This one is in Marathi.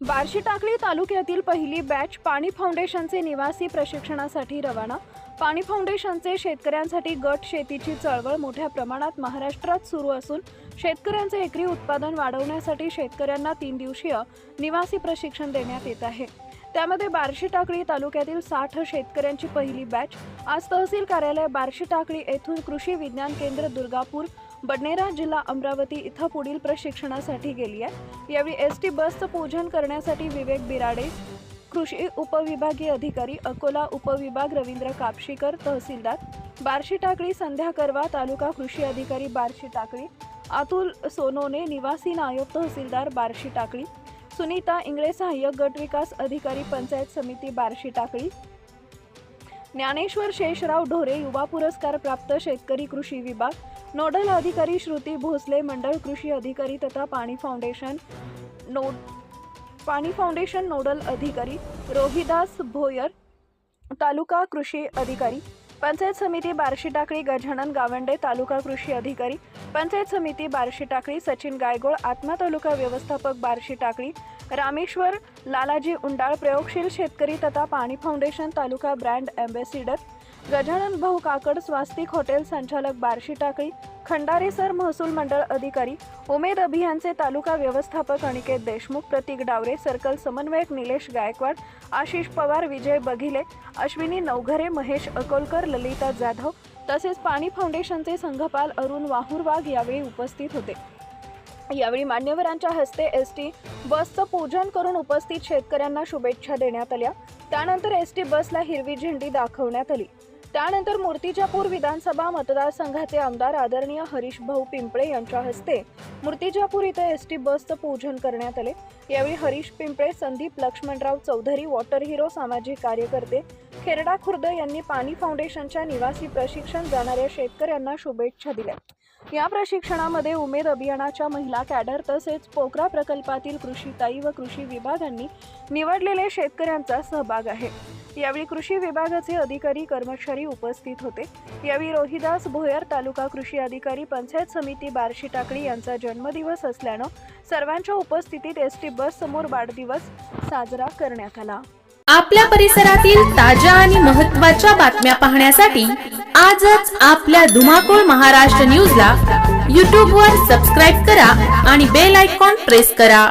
बार्शी टाकळी तालुक्यातील पहिली बॅच पाणी फाउंडेशनचे निवासी प्रशिक्षणासाठी रवाना। पाणी फाउंडेशनचे शेतकऱ्यांसाठी गट शेतीची चळवळ मोठ्या प्रमाणात महाराष्ट्रात सुरू असून शेतकऱ्यांचे एकरी उत्पादन वाढवण्यासाठी शेतकऱ्यांना 3 दिवसीय निवासी प्रशिक्षण देण्यात येत आहे। त्यामध्ये बार्शी टाकळी तालुक्यातील 60 शेतकऱ्यांची पहिली बॅच आज तहसील कार्यालय बार्शी टाकळी येथून कृषी विज्ञान केंद्र दुर्गापूर बडनेरा जिल्हा अमरावती इथं पुढील प्रशिक्षणासाठी गेली आहे। यावेळी एसटी बसचं पूजन करण्यासाठी विवेक बिराडे, कृषी उपविभागीय अधिकारी अकोला उपविभाग रवींद्र कापशीकर, तहसीलदार बार्शी टाकळी संध्या करवा, तालुका कृषी अधिकारी बार्शी टाकळी अतुल सोनोने, निवासी नायब तहसीलदार बार्शी टाकळी सुनीता इंगळे, सहाय्यक गट विकास अधिकारी पंचायत समिती बार्शी टाकळी ज्ञानेश्वर शेषराव ढोरे, युवा पुरस्कार प्राप्त शेतकरी कृषी विभाग नोडल अधिकारी श्रुती भोसले, मंडळ कृषी अधिकारी तथा पाणी फाउंडेशन नोडल अधिकारी रोहिदास भोयर, तालुका कृषी अधिकारी पंचायत समिती बार्शी टाकळी गजानन गावंडे, तालुका कृषी अधिकारी पंचायत समिती बार्शी टाकळी सचिन गायगोळ, आत्मा तालुका व्यवस्थापक बार्शी टाकळी रामेश्वर लालाजी उंडाळ, प्रयोगशील शेतकरी तथा पाणी फाउंडेशन तालुका ब्रँड एम्बेसिडर गजानन भाऊ काकड, स्वास्तिक हॉटेल संचालक बार्शी टाकळी खंडारे सर, महसूल मंडळ अधिकारी उमेद अभियानचे तालुका व्यवस्थापक अनिकेत देशमुख, प्रतीक डावरे, सर्कल समन्वयक निलेश गायकवाड, आशिष पवार, विजय बघिले, अश्विनी नवघरे, महेश अकोलकर, ललिता जाधव तसेच पाणी फाउंडेशनचे संघपाल अरुण वाहुरवाग यावेळी उपस्थित होते। यावेळी मान्यवरांच्या हस्ते एसटी बसचं पूजन करून उपस्थित शेतकऱ्यांना शुभेच्छा देण्यात आल्या। त्यानंतर एसटी बसला हिरवी झेंडी दाखवण्यात आली। त्यानंतर मूर्तिजापूर विधानसभा मतदारसंघाचे आमदार आदरणीय हरीश भाऊ पिंपळे यांच्या हस्ते मूर्तिजापूर इथे एसटी बसचं पूजन करण्यात आले। यावेळी हरीश पिंपळे, संदीप लक्ष्मणराव चौधरी, वॉटर हिरो सामाजिक कार्यकर्ते खेरडा खुर्द यांनी पाणी फाउंडेशनच्या निवासी प्रशिक्षण जाणाऱ्या शेतकऱ्यांना शुभेच्छा दिल्या। या प्रशिक्षणामध्ये उमेद अभियानाच्या महिला कॅडर तसेच पोखरा प्रकल्पातील कृषीताई व कृषी विभागांनी निवडलेल्या शेतकऱ्यांचा सहभाग आहे। यावेळी कृषी विभागाचे अधिकारी कर्मचारी उपस्थित होते। यावेळी रोहिदास भोयर, तालुका कृषी अधिकारी पंचायत समिती बार्शी टाकळी यांचा जन्मदिवस असल्यानं सर्वांच्या उपस्थितीत एसटी बस समोर वाढदिवस साजरा करण्यात आला। आपल्या परिसरातील ताज्या आणि महत्त्वाच्या बातम्या पाहण्यासाठी आजच आपल्या धुमाकूळ महाराष्ट्र न्यूजला YouTube वर सबस्क्राइब करा आणि बेल आयकॉन प्रेस करा।